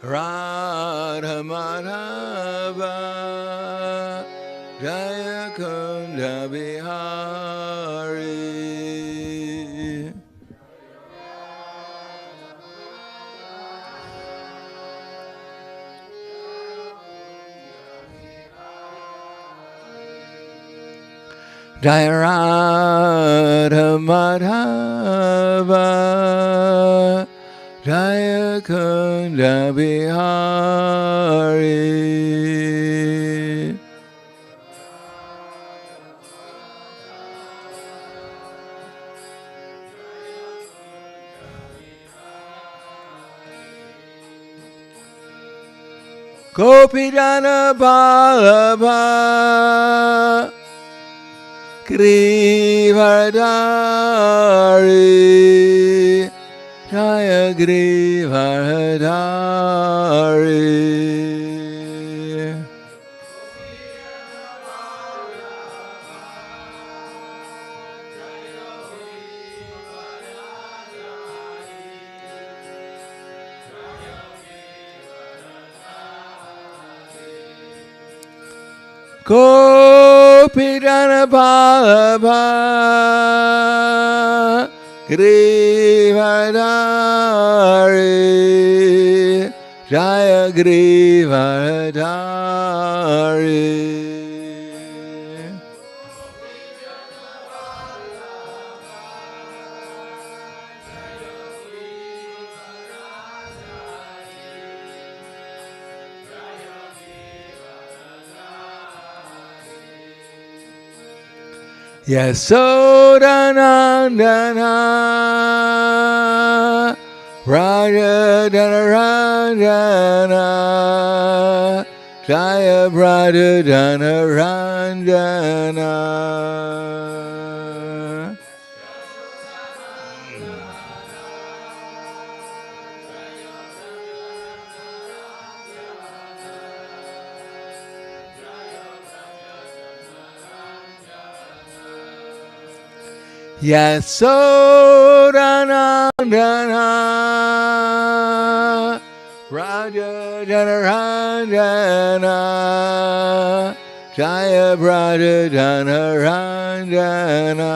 Radha Madhava Jaya Kunda Bihari Jaya Radha Madhava Jaya Kunda Bihari Gopijana Ballabha Grivardhari Jaya Grivardhari Gopijana Ballabha Grivardhari Jaya Grivardhari Yasodhanandana Raja Dhanaranjana Jaya Raja Dhanaranjana Yasodhanandana Raja Dhanaranjana Jaya Raja Dhanaranjana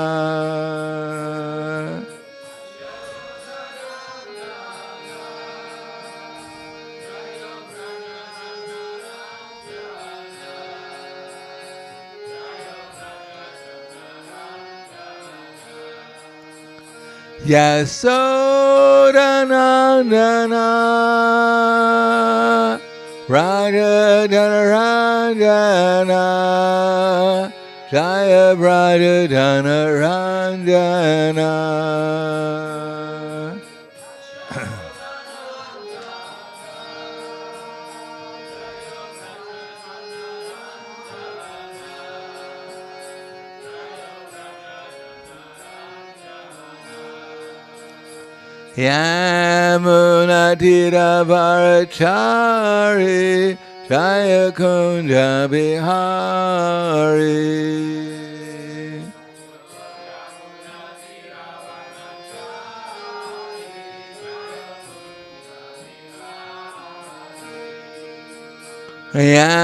Yasodhanandana Raja Dhanaranjana Jaya Raja Dhanaranjana Yamuna Tiravarachari Jaya Kunda Bihari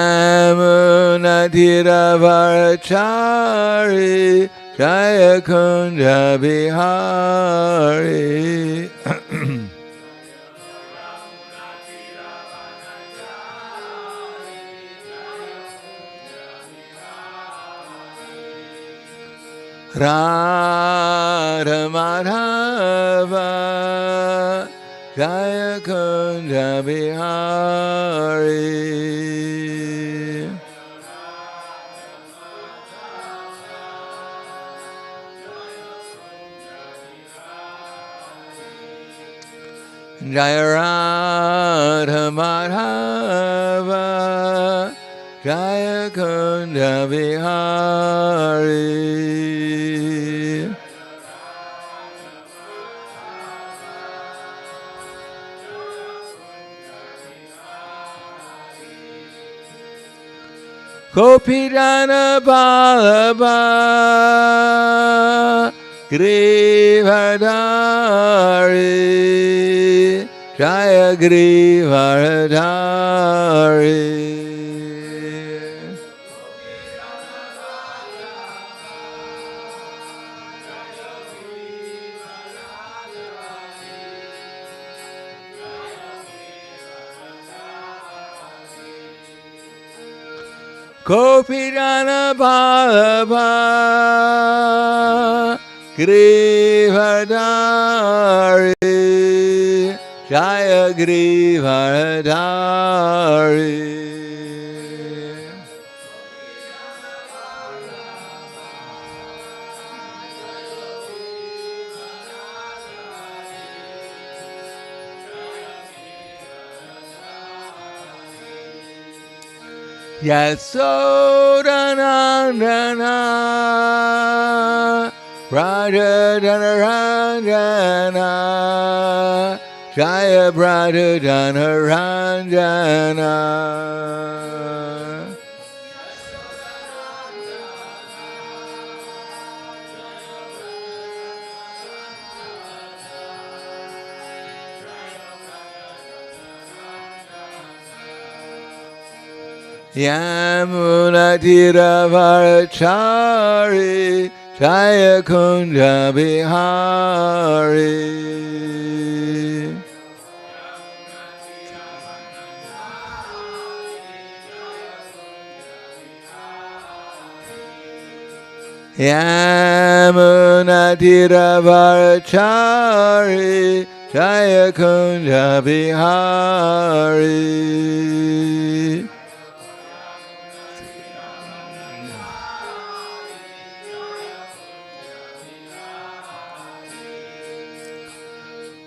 Yamuna Tiravarachari Jaya Kunda Bihari Radha Madhava Jaya Kunda Bihari Jaya Radha Madhava Jaya Kunda Bihari Gopijana Ballabha Grivardhari Jaya Grivaradari. Gopirana Ballabha Grivadari Jaya Grivadari. Yasodanandana Radha-dana-ranjana Jaya Radha-dana-ranjana. Yamunatiravarachari Jaya Kunja Bihari. Yamunatiravarachari Jaya Kunja Bihari.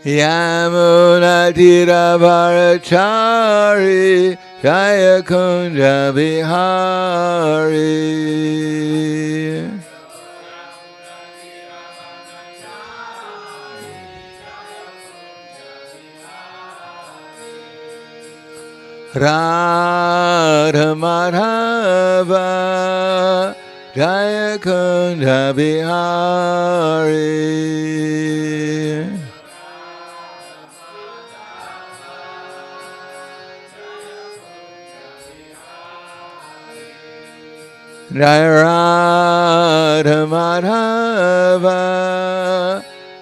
Yamunatiravarachari Jaya Kunja Bihari. Radha Madhava Jaya Kunja Bihari. Jaya Radha Madhava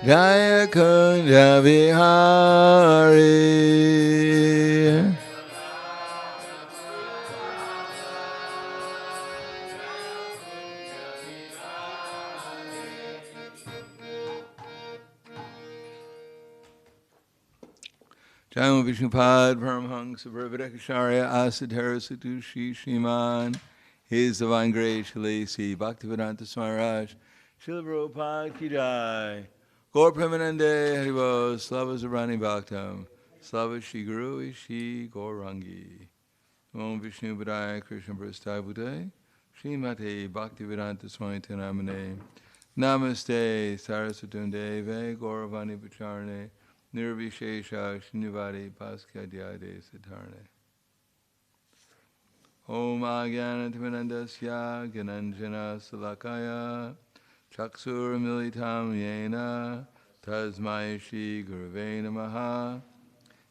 Jaya Kunja Bihari. Jaya Vishnupad Paramhangsa Brahmadekacharya Asadhara Satushi Shriman. His Divine Grace Shalasi Bhaktivedanta Smaraj Srila Prabhupada Ki Jai. Gaur Premanande Haribol Slava Zarani Bhaktam Slava Shri Guru Ishi Gaurangi. Om Vishnu Padaya Krishna Prasthaya Bhutale Srimate Bhaktivedanta Swami Namane. Namaste Sarasvatundeve Gauravani Pacharne Nirvishesha Shinivadi Paskadhyade Siddharne. Om Agyanatimanandasya Gyananjana Salakaya Chaksur Militam Yena Tasmai Shri Gurave Namaha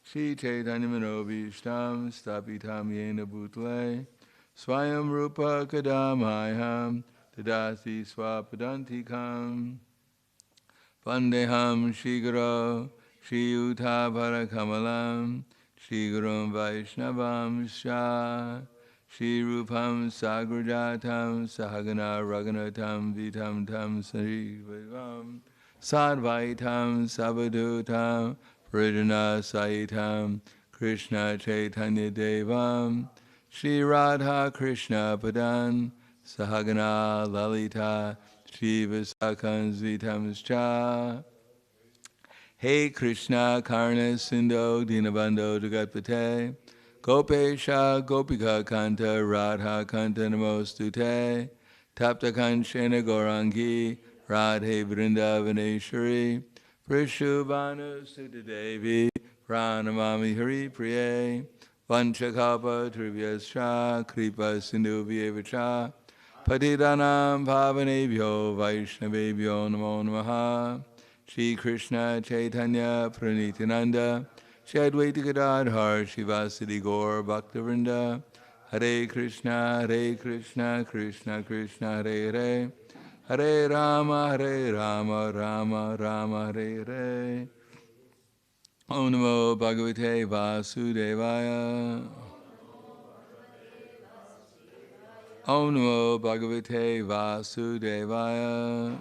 Shri Chaitanya Manobhishtam Stapitam Yena Bhutle Swayam Rupa Kadamayam Tadasi Swapadantikam Vandeham Shri Guru Shri Uta Parakamalam Shri Gurum Vaishnavam Shah Shri Rupam Sagrajatam Sahagana Raghunatam Vitam Tam Sari Vavam Sadvaitam Savadutam Pridana Saitam Krishna Chaitanya Devam Shri Radha Krishna Padan Sahagana Lalita Shri Visakan Vitam Cha Hey Krishna Karna Sindho Dinabando Jagatpate Gopesha Gopika Kanta Radha Kanta Namostute Tapta Kanchena Gaurangi Radhe Vrindavaneshwari Prishubhanu Sutadevi Pranamami Hari Priye Vanchakapa Trivyascha Kripa Sindhu Vyevacha Patidanam Bhavanebhyo Vaishnavebhyo Namo Namaha Shri Krishna Chaitanya Pranitinanda Shadwaita Gadadhar Shivasadi Gaur Bhaktivinoda Hare Krishna Krishna Krishna Hare Hare Hare Rama Rama Rama Hare Hare. Om Namo Bhagavate Vasudevaya. Om Namo Bhagavate Vasudevaya.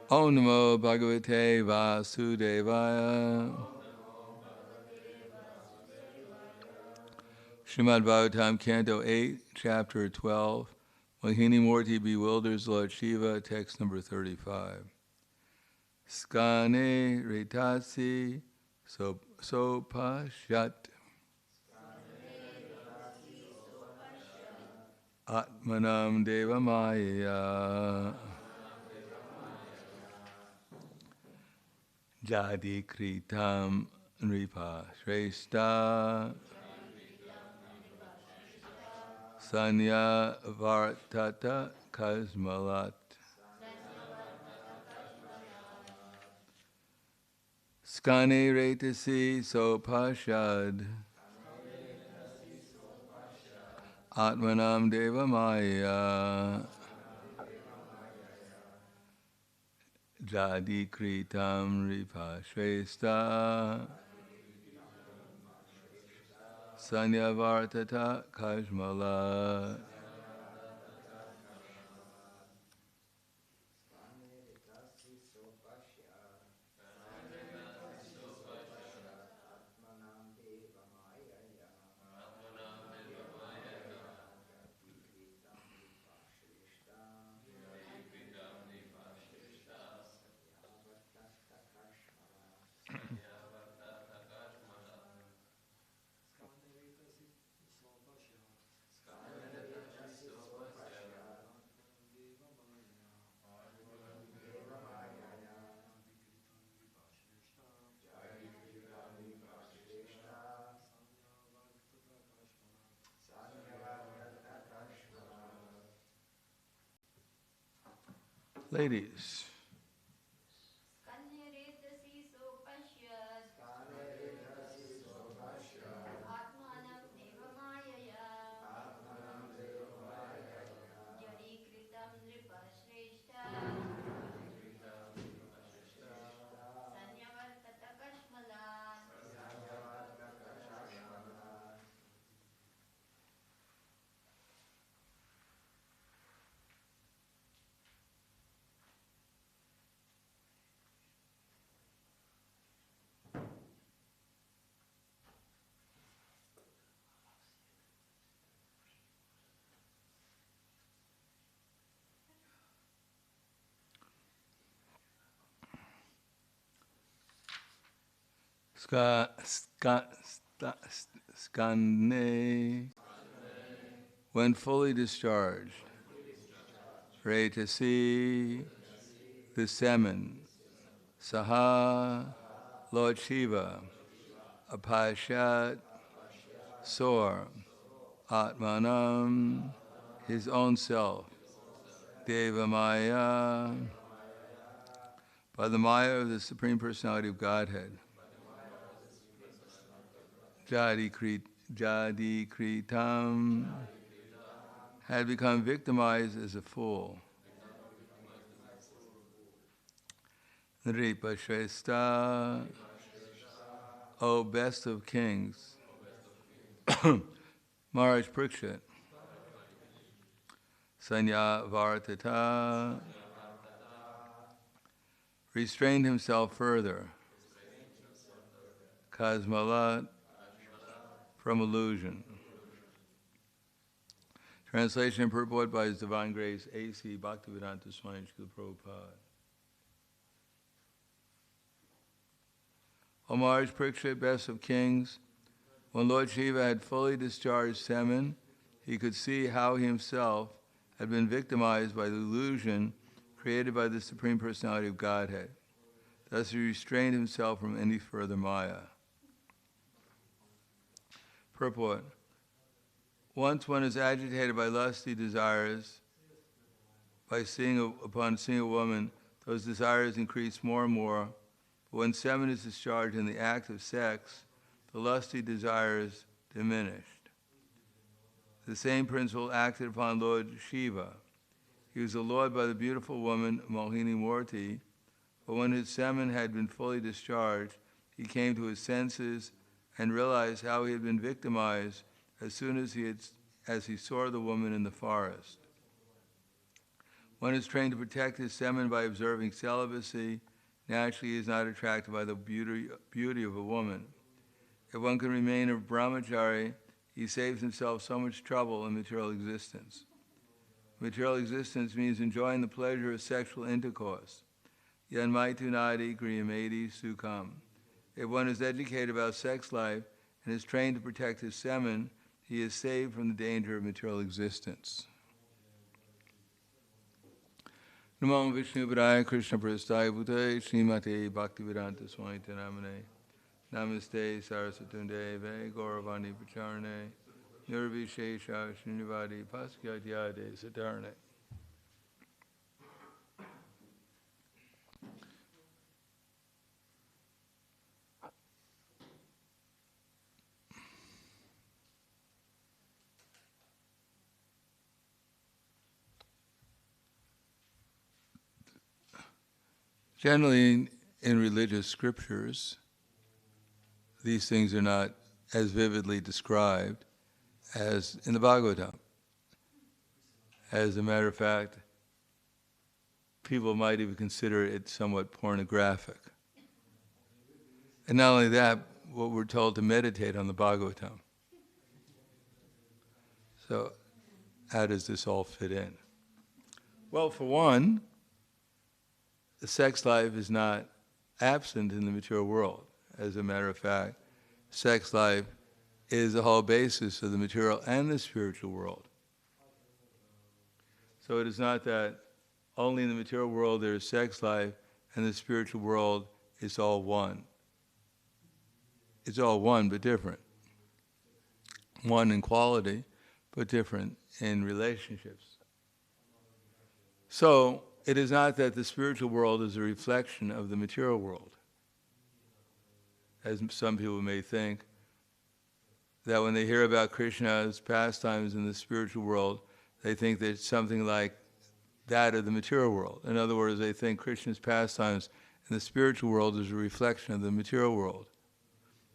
Om Namo Bhagavate Vasudevaya. Srimad Bhagavatam, Canto 8, Chapter 12. Mohini Murti bewilders Lord Shiva, text number 35. Skane retasi sopashat Atmanam devamaya Jadi kritam nripa shrestha Sanya vartata kasmalat Skane retasi sopashad Atmanam devamaya Jadi kritam ripa shrestha Sanya vartata kashmala. Ladies. Skane, when fully discharged, Retasi, the semen, Saha, Lord Shiva, Apashat, soar, Atmanam, his own self, Devamaya, by the Maya of the Supreme Personality of Godhead, Jadi Kritam, had become victimized as a fool. Nripa Shrestha, O best of kings, Maharaj Parikshit, Sanya Vartata, restrained himself further, Kasmalat, from illusion. Translation and purport by His Divine Grace, A.C. Bhaktivedanta Swami Srila Prabhupada. O Maharaj Parikshit, best of kings, when Lord Shiva had fully discharged semen, he could see how he himself had been victimized by the illusion created by the Supreme Personality of Godhead. Thus he restrained himself from any further Maya. Purport. Once one is agitated by lusty desires, upon seeing a woman, those desires increase more and more But when semen is discharged in the act of sex, the lusty desire is diminished. The same principle acted upon Lord Shiva. He was allured by the beautiful woman Mohini Murti, but when his semen had been fully discharged, he came to his senses and realized how he had been victimized as soon as he saw the woman in the forest. One is trained to protect his semen by observing celibacy. Naturally, he is not attracted by the beauty of a woman. If one can remain a brahmachari, he saves himself so much trouble in material existence. Material existence means enjoying the pleasure of sexual intercourse. Yanmaitunadi griyamedi sukham. If one is educated about sex life and is trained to protect his semen, he is saved from the danger of material existence. Namo Vishnu Padaya Krishna Prasthaya Bhutaya Srimate Bhaktivedanta Swami Namane Namaste Saraswatunde Ve Gauravani Pacharane Nirvishesha Srinivadi Paskyatyade Satarane. Generally, in religious scriptures, these things are not as vividly described as in the Bhagavatam. As a matter of fact, people might even consider it somewhat pornographic. And not only that, what we're told to meditate on the Bhagavatam. So, how does this all fit in? Well, for one, the sex life is not absent in the material world. As a matter of fact, sex life is the whole basis of the material and the spiritual world. So it is not that only in the material world there is sex life and the spiritual world is all one. It's all one but different. One in quality but different in relationships. So, it is not that the spiritual world is a reflection of the material world. As some people may think, that when they hear about Krishna's pastimes in the spiritual world, they think that it's something like that of the material world. In other words, they think Krishna's pastimes in the spiritual world is a reflection of the material world.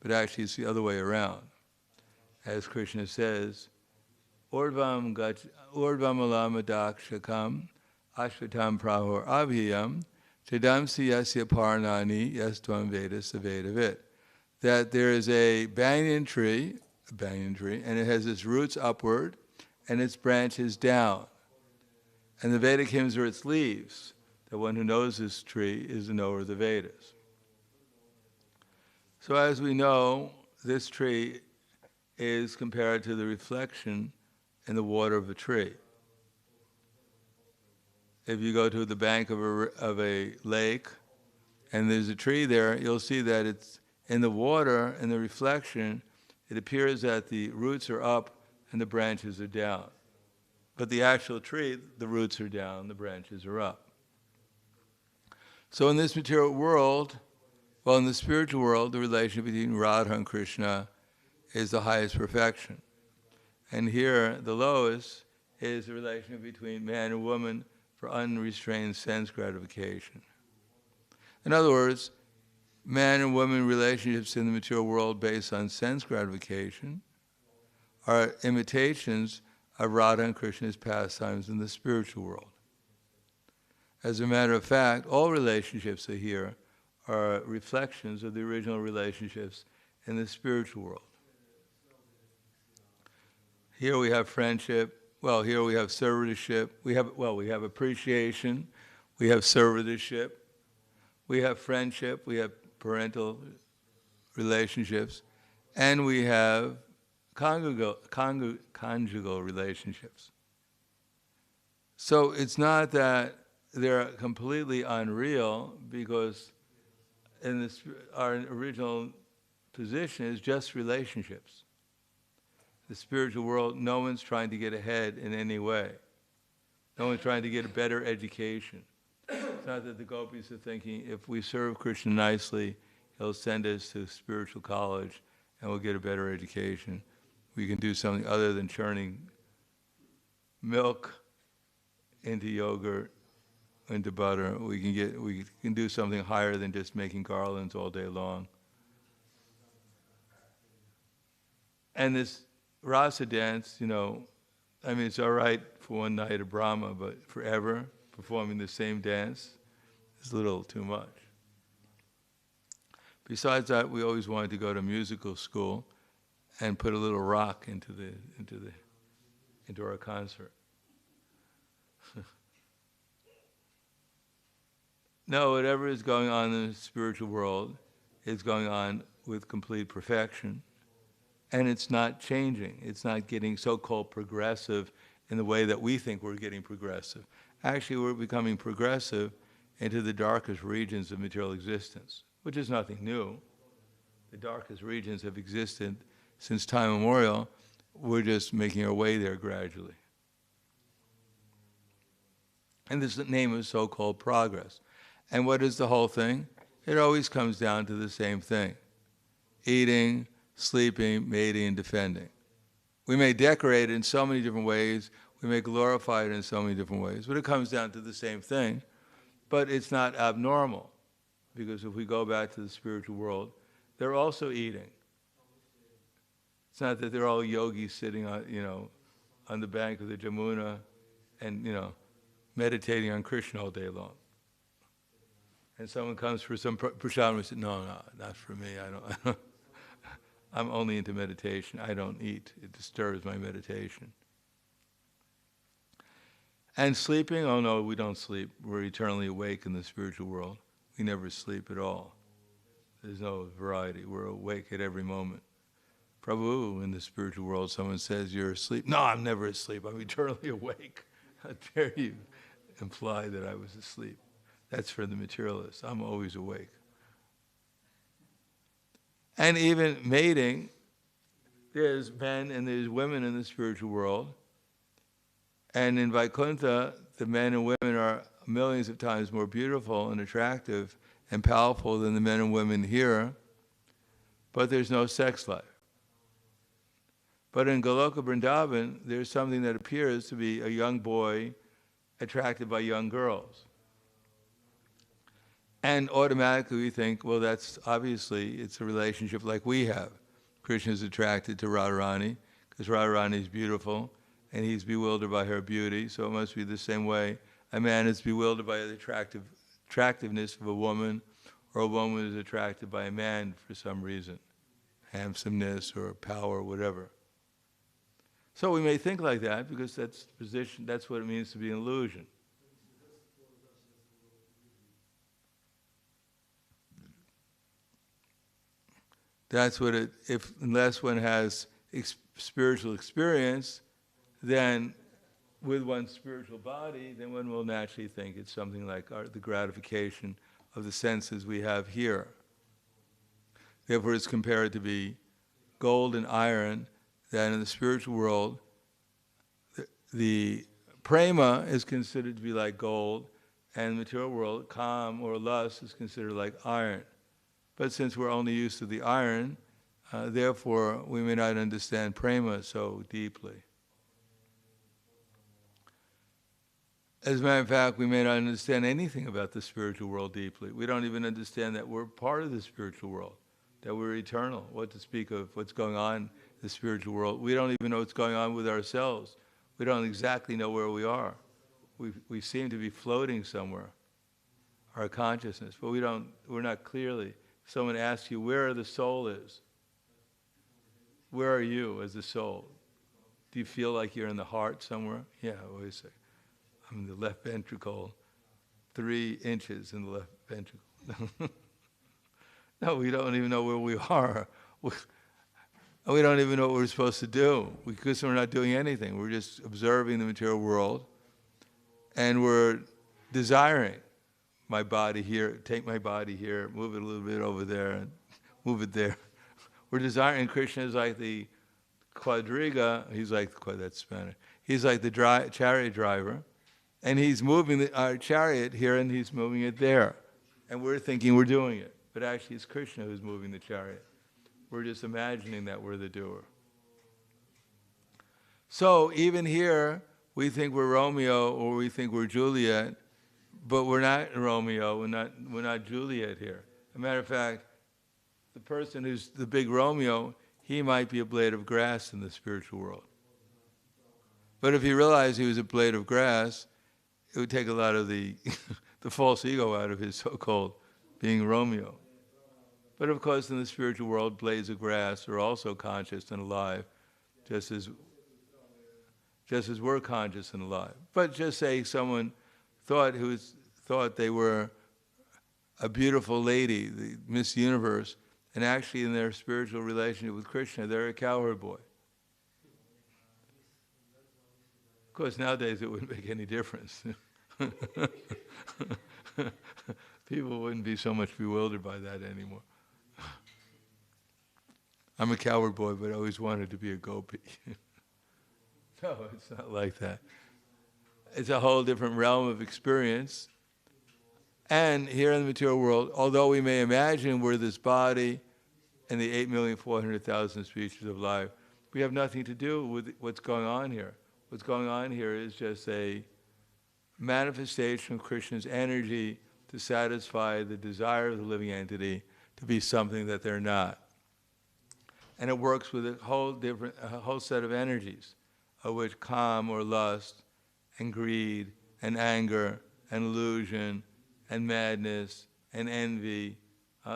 But actually it's the other way around. As Krishna says, Urdvam alama dakshakam Ashvatam prahor abhiyam chadamsi yasya parnani yastvam veda savedavit. That there is a banyan tree, and it has its roots upward and its branches down. And the Vedic hymns are its leaves. The one who knows this tree is the knower of the Vedas. So as we know, this tree is compared to the reflection in the water of a tree. If you go to the bank of a lake and there's a tree there, you'll see that it's in the water, in the reflection, it appears that the roots are up and the branches are down. But the actual tree, the roots are down, the branches are up. So in this material world, well, in the spiritual world, the relationship between Radha and Krishna is the highest perfection. And here, the lowest is the relationship between man and woman for unrestrained sense gratification. In other words, man and woman relationships in the material world based on sense gratification are imitations of Radha and Krishna's pastimes in the spiritual world. As a matter of fact, all relationships here are reflections of the original relationships in the spiritual world. Here we have friendship. Well, here we have servitorship. We have appreciation. We have servitorship. We have friendship. We have parental relationships. And we have conjugal relationships. So it's not that they're completely unreal, because in our original position is just relationships. The spiritual world, no one's trying to get ahead in any way. No one's trying to get a better education. It's not that the gopis are thinking, if we serve Krishna nicely, he'll send us to spiritual college and we'll get a better education. We can do something other than churning milk into yogurt, into butter. We can do something higher than just making garlands all day long. And this rasa dance, it's all right for one night of Brahma, but forever performing the same dance is a little too much. Besides that, we always wanted to go to musical school and put a little rock into our concert. No, whatever is going on in the spiritual world is going on with complete perfection. And it's not changing. It's not getting so-called progressive in the way that we think we're getting progressive. Actually, we're becoming progressive into the darkest regions of material existence, which is nothing new. The darkest regions have existed since time immemorial. We're just making our way there gradually. And this is the name of so-called progress. And what is the whole thing? It always comes down to the same thing. Eating, sleeping, mating, and defending. We may decorate it in so many different ways. We may glorify it in so many different ways. But it comes down to the same thing. But it's not abnormal. Because if we go back to the spiritual world, they're also eating. It's not that they're all yogis sitting on the bank of the Jamuna and, meditating on Krishna all day long. And someone comes for some prashadam and says, no, not for me. I don't I'm only into meditation. I don't eat. It disturbs my meditation. And sleeping, oh no, we don't sleep. We're eternally awake in the spiritual world. We never sleep at all. There's no variety. We're awake at every moment. Prabhu, in the spiritual world, someone says, you're asleep. No, I'm never asleep. I'm eternally awake. How dare you imply that I was asleep? That's for the materialists. I'm always awake. And even mating, there's men and there's women in the spiritual world. And in Vaikuntha, the men and women are millions of times more beautiful and attractive and powerful than the men and women here. But there's no sex life. But in Goloka Vrindavan, there's something that appears to be a young boy attracted by young girls. And automatically we think, well, that's obviously, it's a relationship like we have. Krishna is attracted to Radharani because Radharani is beautiful and he's bewildered by her beauty, so it must be the same way. A man is bewildered by the attractiveness of a woman, or a woman is attracted by a man for some reason, handsomeness or power or whatever. So we may think like that because that's what it means to be an illusion. That's what unless one has spiritual experience, then with one's spiritual body, then one will naturally think it's something like the gratification of the senses we have here. Therefore, it's compared to be gold and iron, that in the spiritual world, the prema is considered to be like gold, and in the material world, kam or lust is considered like iron. But since we're only used to the iron, therefore we may not understand prema so deeply. As a matter of fact, we may not understand anything about the spiritual world deeply. We don't even understand that we're part of the spiritual world, that we're eternal. What to speak of what's going on in the spiritual world. We don't even know what's going on with ourselves. We don't exactly know where we are. We seem to be floating somewhere, our consciousness, but we're not clearly. If someone asks you where the soul is, where are you as the soul? Do you feel like you're in the heart somewhere? Yeah, I always say, I'm in the left ventricle, 3 inches in the left ventricle. No, we don't even know where we are. We don't even know what we're supposed to do because we're not doing anything. We're just observing the material world and we're desiring my body here, take my body here, move it a little bit over there, and move it there. We're desiring. Krishna is like the quadriga. He's like, that's Spanish. He's like the chariot driver, And he's moving our chariot here and he's moving it there. And we're thinking we're doing it. But actually it's Krishna who's moving the chariot. We're just imagining that we're the doer. So even here, we think we're Romeo or we think we're Juliet, but we're not Romeo, we're not Juliet here. As a matter of fact, the person who's the big Romeo, he might be a blade of grass in the spiritual world. But if he realized he was a blade of grass, it would take a lot of the the false ego out of his so-called being Romeo. But of course, in the spiritual world, blades of grass are also conscious and alive, just as we're conscious and alive. But just say someone thought they were a beautiful lady, the Miss Universe, and actually in their spiritual relationship with Krishna, they're a cowherd boy. Of course, nowadays it wouldn't make any difference. People wouldn't be so much bewildered by that anymore. I'm a cowherd boy, but I always wanted to be a gopi. No, it's not like that. It's a whole different realm of experience. And here in the material world, although we may imagine we're this body and the 8,400,000 species of life, we have nothing to do with what's going on here. What's going on here is just a manifestation of Krishna's energy to satisfy the desire of the living entity to be something that they're not. And it works with a whole set of energies, of which calm or lust and greed and anger and illusion and madness and envy,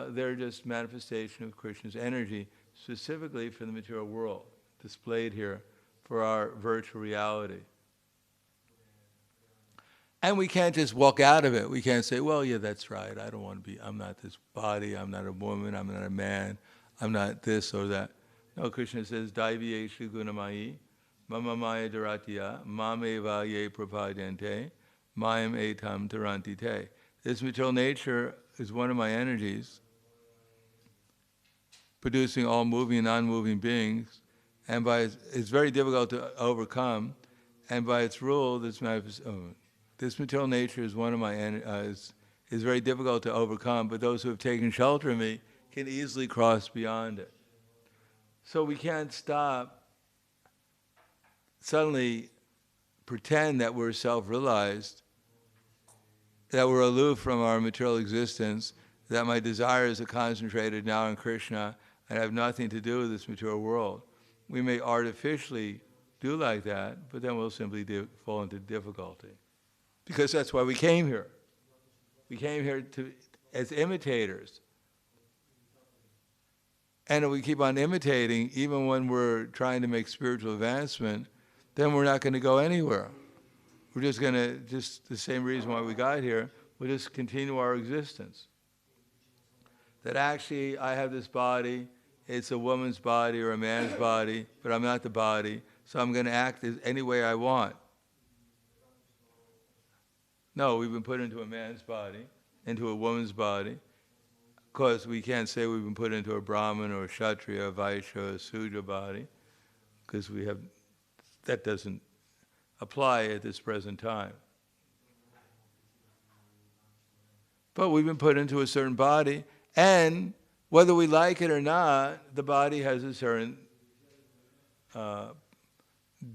they're just manifestation of Krishna's energy, specifically for the material world, displayed here for our virtual reality. And we can't just walk out of it. We can't say, well, yeah, that's right. I don't want to be, I'm not this body, I'm not a woman, I'm not a man, I'm not this or that. No, Krishna says, Daivi Eshu Gunamayi, Mama Maya Dharatya, Mameva Ye Prapadyante, Mayam Etam Taranti Te. This material nature is one of my energies, producing all moving and non-moving beings, and it's very difficult to overcome, and by its rule, this material nature is one of my is very difficult to overcome, but those who have taken shelter of me can easily cross beyond it. So we can't suddenly pretend that we're self-realized, that we're aloof from our material existence, that my desires are concentrated now on Krishna and have nothing to do with this material world. We may artificially do like that, but then we'll simply fall into difficulty. Because that's why we came here. We came here as imitators. And if we keep on imitating, even when we're trying to make spiritual advancement, then we're not going to go anywhere. We're just going to, just the same reason why we got here, we'll just continue our existence. That actually, I have this body, it's a woman's body or a man's body, but I'm not the body, so I'm going to act any way I want. No, we've been put into a man's body, into a woman's body. Of course, we can't say we've been put into a Brahmin or a Kshatriya, a Vaishya, or a Sudra body, because that doesn't apply at this present time. But we've been put into a certain body, and whether we like it or not, the body has a certain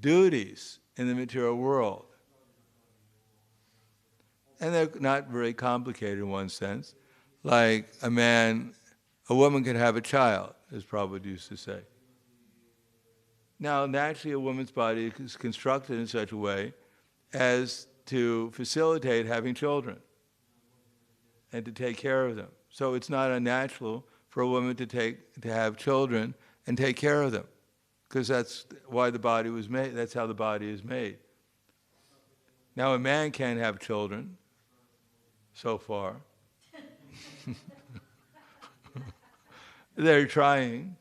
duties in the material world. And they're not very complicated in one sense. Like a woman can have a child, as Prabhupada used to say. Now, naturally, a woman's body is constructed in such a way as to facilitate having children and to take care of them. So it's not unnatural for a woman to have children and take care of them, because that's why the body was made. That's how the body is made. Now, a man can't have children, so far. They're trying,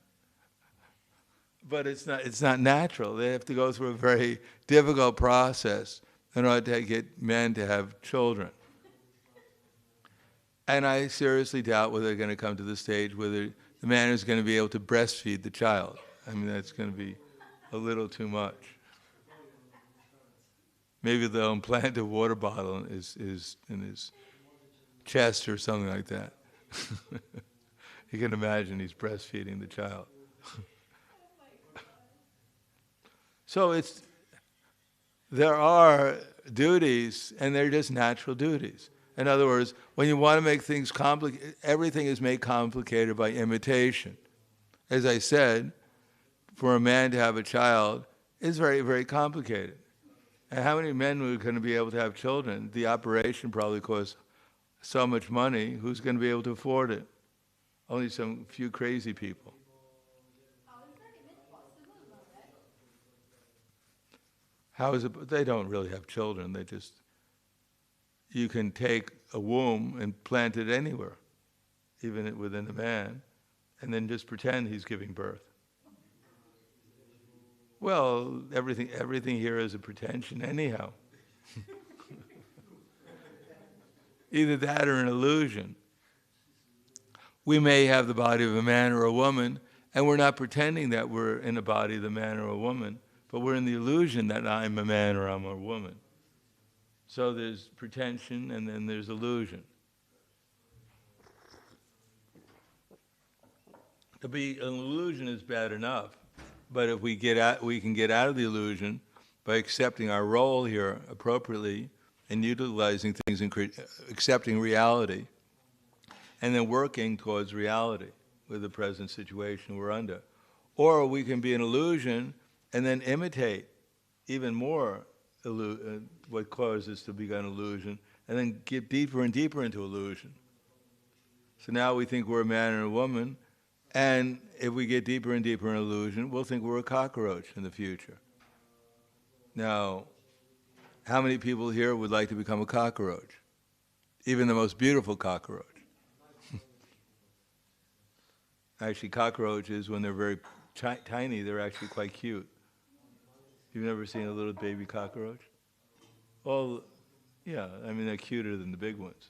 but it's not natural. They have to go through a very difficult process in order to get men to have children. And I seriously doubt whether they're going to come to the stage whether the man is going to be able to breastfeed the child. I mean, that's going to be a little too much. Maybe they'll implant a water bottle in his chest or something like that. You can imagine he's breastfeeding the child. So there are duties, and they're just natural duties. In other words, when you want to make things complicated, everything is made complicated by imitation. As I said, for a man to have a child is very, very complicated. And how many men are going to be able to have children? The operation probably costs so much money. Who's going to be able to afford it? Only some few crazy people. How is it? They don't really have children. You can take a womb and plant it anywhere, even within a man, and then just pretend he's giving birth. Well, everything here is a pretension anyhow. Either that or an illusion. We may have the body of a man or a woman, and we're not pretending that we're in the body of the man or a woman, but we're in the illusion that I'm a man or I'm a woman. So there's pretension and then there's illusion. To be an illusion is bad enough, but if we can get out of the illusion by accepting our role here appropriately and utilizing things and accepting reality, and then working towards reality with the present situation we're under. Or we can be an illusion and then imitate even more what causes to become illusion, and then get deeper and deeper into illusion. So now we think we're a man and a woman, and if we get deeper and deeper in illusion, we'll think we're a cockroach in the future. Now, how many people here would like to become a cockroach? Even the most beautiful cockroach. Actually, cockroaches, when they're very tiny, they're actually quite cute. You've never seen a little baby cockroach? Well, yeah, I mean, they're cuter than the big ones.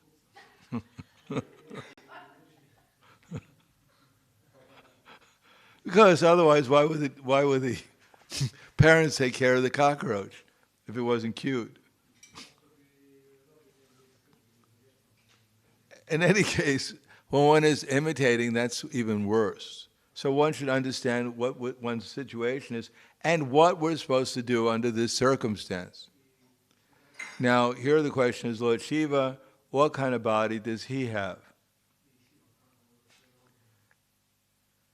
Because otherwise, why would the parents take care of the cockroach if it wasn't cute? In any case, when one is imitating, that's even worse. So one should understand what one's situation is and what we're supposed to do under this circumstance. Now, here the question is, Lord Shiva, what kind of body does he have?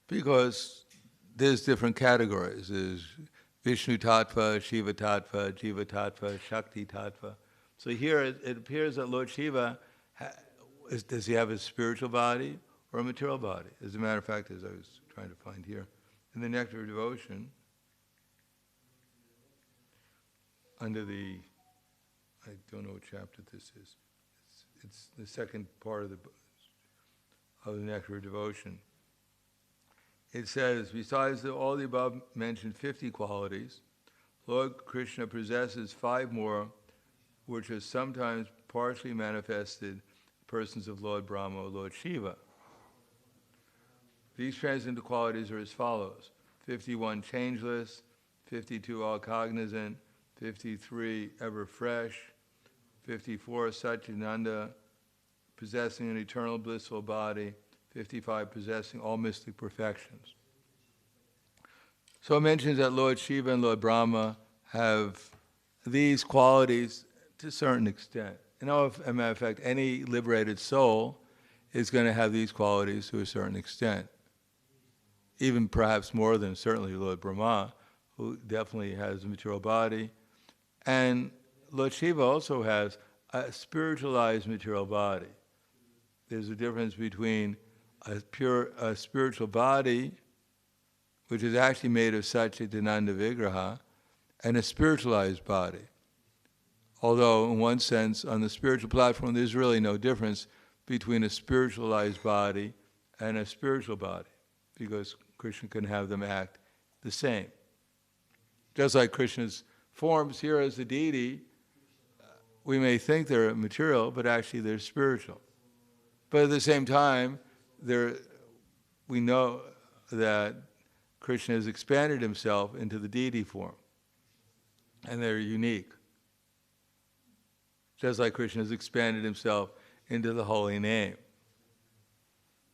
Because there's different categories. There's Vishnu Tattva, Shiva Tattva, Jiva Tattva, Shakti Tattva. So here it appears that Lord Shiva, does he have a spiritual body or a material body? As a matter of fact, as I was trying to find here, in the Nectar of Devotion, under the, I don't know what chapter this is. It's the second part of the Nectar of Devotion. It says, besides all the above mentioned 50 qualities, Lord Krishna possesses 5 more, which are sometimes partially manifested persons of Lord Brahma or Lord Shiva. These transcendental qualities are as follows: 51 changeless, 52 all cognizant, 53 ever fresh, 54 Satchitananda, possessing an eternal blissful body, 55 possessing all mystic perfections. So it mentions that Lord Shiva and Lord Brahma have these qualities to a certain extent. As a matter of fact, any liberated soul is going to have these qualities to a certain extent. Even perhaps more than certainly Lord Brahma, who definitely has a material body. And Lord Shiva also has a spiritualized material body. There's a difference between a spiritual body, which is actually made of Satchitananda Vigraha, and a spiritualized body. Although, in one sense, on the spiritual platform, there's really no difference between a spiritualized body and a spiritual body, because Krishna can have them act the same. Just like Krishna's forms here as a deity, we may think they're material, but actually they're spiritual. But at the same time, we know that Krishna has expanded himself into the deity form, and they're unique. just like Krishna has expanded himself into the holy name.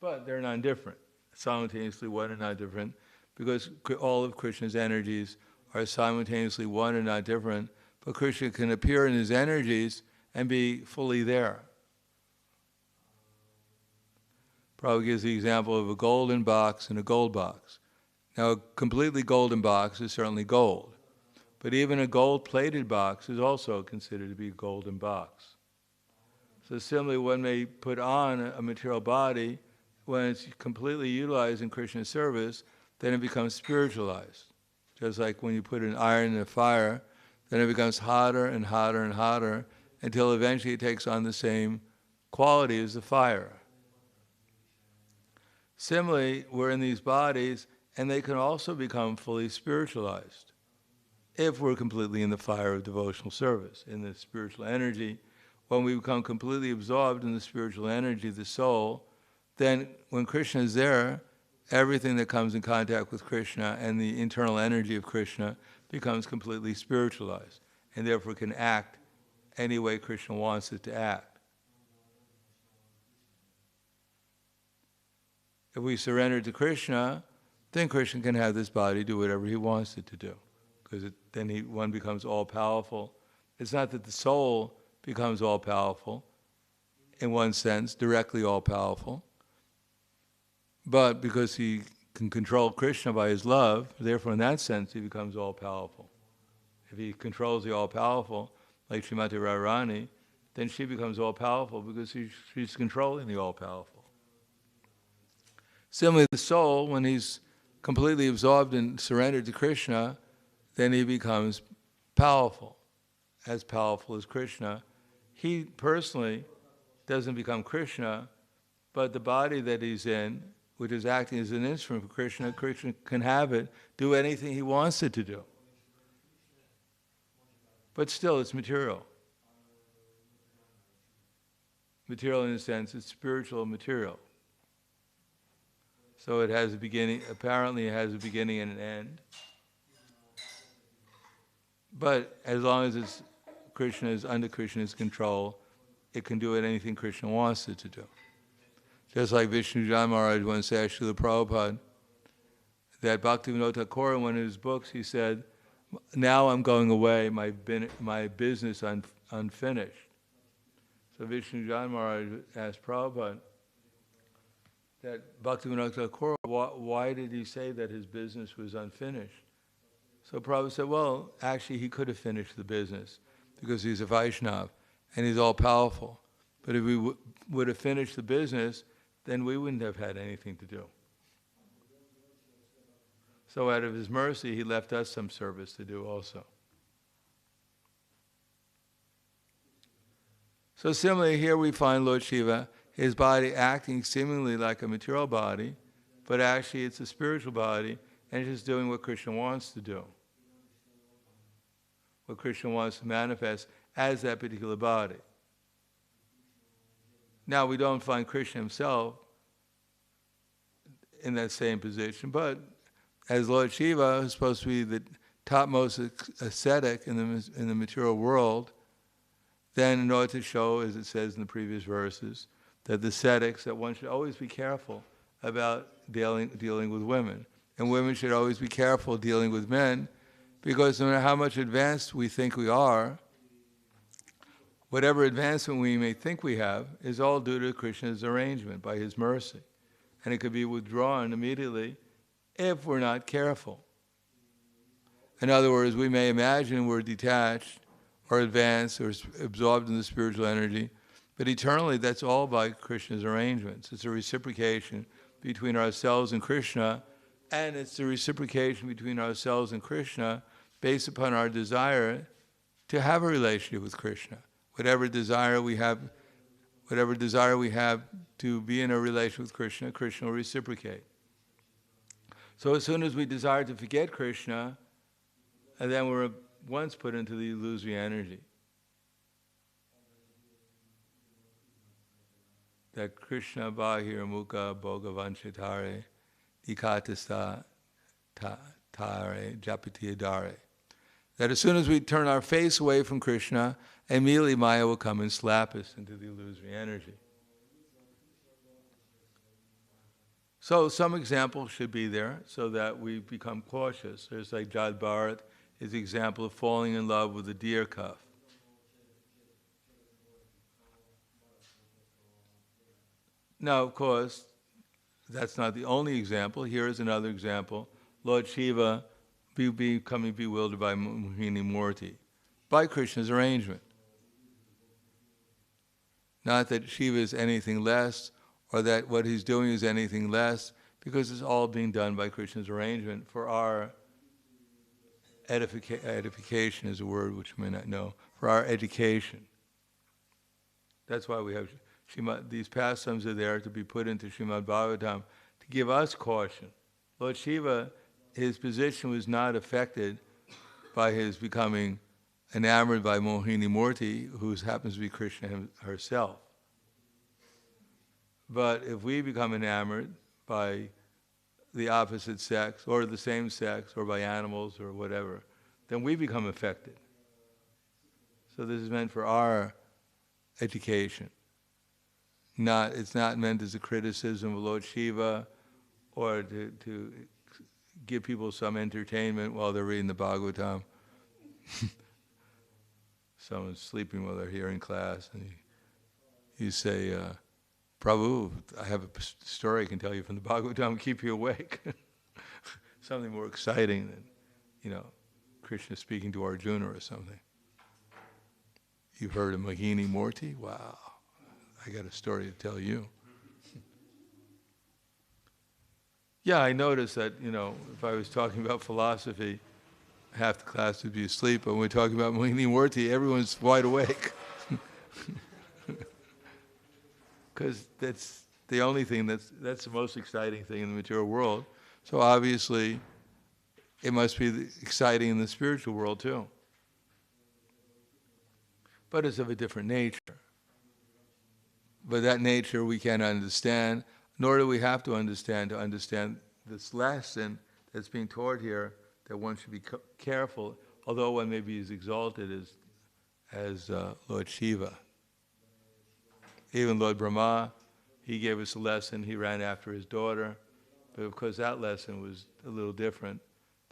But they're non-different, simultaneously one and not different, because all of Krishna's energies are simultaneously one and not different, but Krishna can appear in his energies and be fully there. Prabhupada gives the example of a golden box and a gold box. Now, a completely golden box is certainly gold, but even a gold-plated box is also considered to be a golden box. So similarly, one may put on a material body. When it's completely utilized in Krishna's service, then it becomes spiritualized. Just like when you put an iron in a fire, then it becomes hotter and hotter and hotter until eventually it takes on the same quality as the fire. Similarly, we're in these bodies, and they can also become fully spiritualized if we're completely in the fire of devotional service, in the spiritual energy. When we become completely absorbed in the spiritual energy, the soul, then when Krishna is there, everything that comes in contact with Krishna and the internal energy of Krishna becomes completely spiritualized, and therefore can act any way Krishna wants it to act. If we surrender to Krishna, then Krishna can have this body do whatever he wants it to do, because then one becomes all-powerful. It's not that the soul becomes all-powerful, in one sense, directly all-powerful, but because he can control Krishna by his love, therefore in that sense he becomes all-powerful. If he controls the all-powerful, like Srimati Radharani, then she becomes all-powerful because she's controlling the all-powerful. Similarly, the soul, when he's completely absorbed and surrendered to Krishna, then he becomes powerful as Krishna. He personally doesn't become Krishna, but the body that he's in, which is acting as an instrument for Krishna, Krishna can have it do anything he wants it to do. But still, it's material. Material in a sense, it's spiritual material. So it has a beginning, apparently it has a beginning and an end. But as long as it's Krishna is under Krishna's control, it can do anything Krishna wants it to do. Just like Vishnu Jan Maharaj once asked Srila Prabhupada that Bhakti-Vinod Thakur in one of his books, he said, now I'm going away, my business unfinished. So Vishnu Jan Maharaj asked Prabhupada that Bhakti-Vinod Thakur, why did he say that his business was unfinished? So Prabhupada said, well, actually he could have finished the business because he's a Vaishnava and he's all-powerful. But if we would have finished the business, then we wouldn't have had anything to do. So out of his mercy, he left us some service to do also. So similarly, here we find Lord Shiva, his body acting seemingly like a material body, but actually it's a spiritual body, and it's just doing what Krishna wants to do. What Krishna wants to manifest as that particular body. Now, we don't find Krishna himself in that same position, but as Lord Shiva, who's supposed to be the topmost ascetic in the material world, then in order to show, as it says in the previous verses, that the ascetics, that one should always be careful about dealing with women. And women should always be careful dealing with men, because no matter how much advanced we think we are, whatever advancement we may think we have is all due to Krishna's arrangement, by his mercy. And it could be withdrawn immediately if we're not careful. In other words, we may imagine we're detached or advanced or absorbed in the spiritual energy, but eternally that's all by Krishna's arrangements. It's a reciprocation between ourselves and Krishna, and it's the reciprocation between ourselves and Krishna based upon our desire to have a relationship with Krishna. Whatever desire we have to be in a relation with Krishna, Krishna will reciprocate. So as soon as we desire to forget Krishna, and then we're once put into the illusory energy. That Krishna bahir mukha bhoga vanchitare nikatasta tare japati adare. That as soon as we turn our face away from Krishna, immediately Maya will come and slap us into the illusory energy. So some examples should be there so that we become cautious. There's like Jad Bharat is the example of falling in love with a deer cuff. Now, of course, that's not the only example. Here is another example. Lord Shiva becoming bewildered by Mohini Murti, by Krishna's arrangement. Not that Shiva is anything less, or that what he's doing is anything less, because it's all being done by Krishna's arrangement for our edification is a word which you may not know, for our education. That's why we have these pastimes are there to be put into Srimad Bhagavatam to give us caution. Lord Shiva, his position was not affected by his becoming enamored by Mohini Murti, who happens to be Krishna herself. But if we become enamored by the opposite sex, or the same sex, or by animals, or whatever, then we become affected. So this is meant for our education. It's not meant as a criticism of Lord Shiva, or to give people some entertainment while they're reading the Bhagavatam. Someone's sleeping while they're hearing class, and you say, Prabhu, I have a story I can tell you from the Bhagavatam, keep you awake. Something more exciting than, Krishna speaking to Arjuna or something. You've heard of Mohini Murti? Wow, I got a story to tell you. Yeah, I noticed that, if I was talking about philosophy, half the class would be asleep, but when we're talking about Mohini Murti, everyone's wide awake. Because that's the only thing, that's the most exciting thing in the material world. So obviously, it must be exciting in the spiritual world too. But it's of a different nature. But that nature we can't understand, nor do we have to understand this lesson that's being taught here, that one should be careful, although one may be as exalted as Lord Shiva. Even Lord Brahma, he gave us a lesson, he ran after his daughter, but of course that lesson was a little different,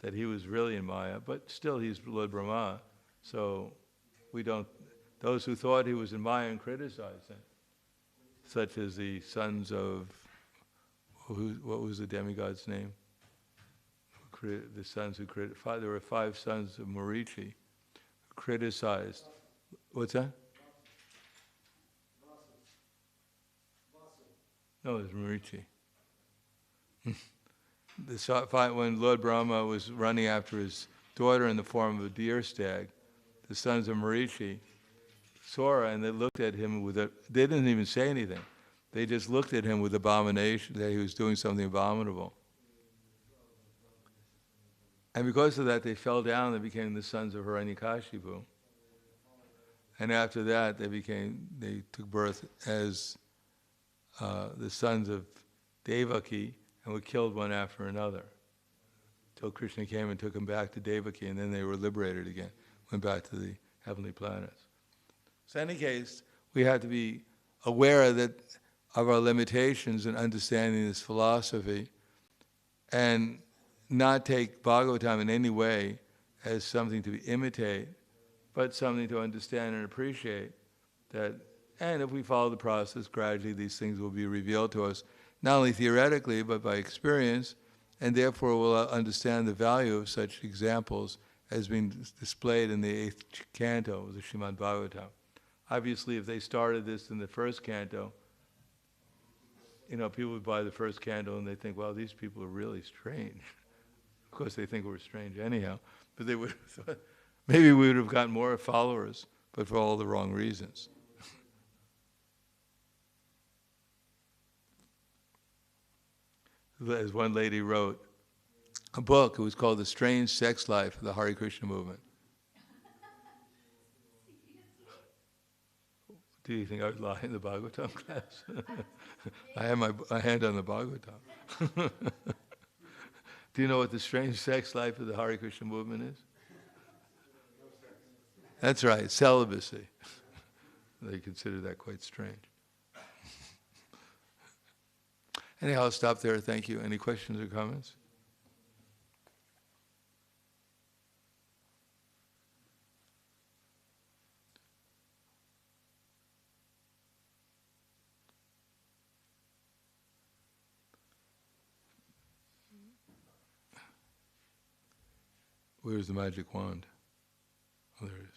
that he was really in Maya, but still he's Lord Brahma, so those who thought he was in Maya and criticized him, such as the sons of, what was the demigod's name? The sons who criticized, there were 5 sons of Marichi, who criticized, what's that? No, it was Marichi. When Lord Brahma was running after his daughter in the form of a deer stag, the sons of Marichi saw her and they looked at him they didn't even say anything. They just looked at him with abomination, that he was doing something abominable. And because of that, they fell down and became the sons of Hiranyakashipu. And after that, they took birth as the sons of Devaki, and were killed one after another, till Krishna came and took them back to Devaki, and then they were liberated again, went back to the heavenly planets. So in any case, we have to be aware of our limitations in understanding this philosophy, and not take Bhagavatam in any way as something to imitate, but something to understand and appreciate. And if we follow the process, gradually these things will be revealed to us, not only theoretically, but by experience, and therefore we'll understand the value of such examples as being displayed in the 8th canto of the Srimad Bhagavatam. Obviously, if they started this in the 1st canto, people would buy the 1st canto and they think, well, these people are really strange. Of course, they think we're strange anyhow, but they would have thought, maybe we would have gotten more followers, but for all the wrong reasons. As one lady wrote a book, it was called The Strange Sex Life of the Hare Krishna Movement. Do you think I would lie in the Bhagavatam class? I have my hand on the Bhagavatam. Do you know what the strange sex life of the Hare Krishna movement is? That's right, celibacy. They consider that quite strange. Anyhow, I'll stop there. Thank you. Any questions or comments? Where's the magic wand? Oh, there it is.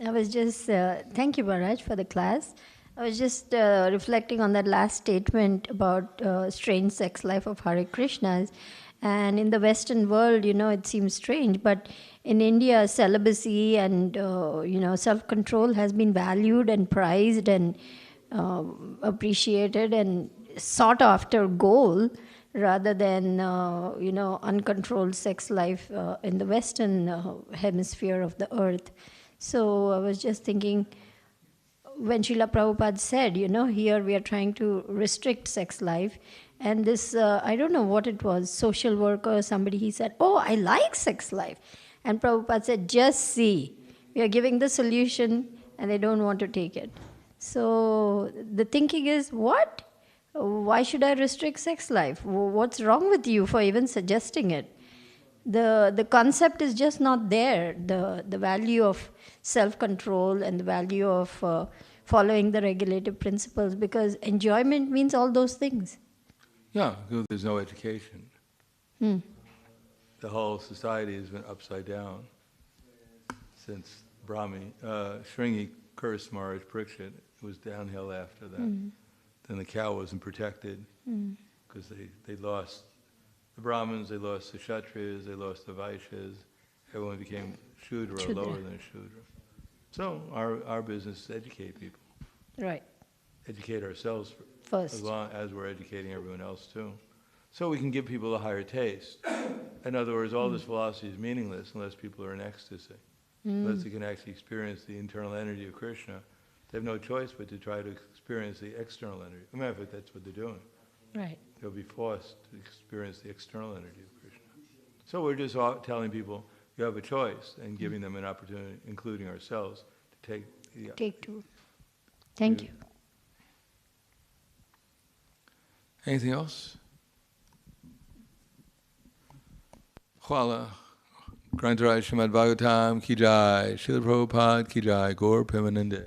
I was just, thank you, Maharaj, for the class. I was just reflecting on that last statement about strange sex life of Hare Krishnas. And in the Western world, it seems strange, but in India, celibacy and, self-control has been valued and prized and appreciated and sought after goal, rather than, uncontrolled sex life in the Western hemisphere of the earth. So I was just thinking, when Srila Prabhupada said, here we are trying to restrict sex life, and this, I don't know what it was, social worker or somebody, he said, oh, I like sex life. And Prabhupada said, just see, we are giving the solution and they don't want to take it. So the thinking is, what? Why should I restrict sex life? What's wrong with you for even suggesting it? The concept is just not there. The value of self-control and the value of following the regulative principles, because enjoyment means all those things. Yeah, because there's no education. Hmm. The whole society has been upside down since Shringi cursed Maharaj Parikshit. It was downhill after that. Then the cow wasn't protected because they lost the Brahmins, they lost the Kshatriyas, they lost the Vaishyas. Everyone became Shudra or lower than a Shudra. So our business is to educate people. Right. Educate ourselves First. as long as we're educating everyone else too. So we can give people a higher taste. In other words, all this philosophy is meaningless unless people are in ecstasy. Unless they can actually experience the internal energy of Krishna. They have no choice but to try to experience the external energy. As a matter of fact, that's what they're doing. Right. They'll be forced to experience the external energy of Krishna. So we're just telling people, you have a choice, and giving them an opportunity, including ourselves, to take two. Thank you. Anything else? Hvala. Grantaraj Srimad Bhagavatam ki jai, Srila Prabhupada ki jai, Gaur Premanande.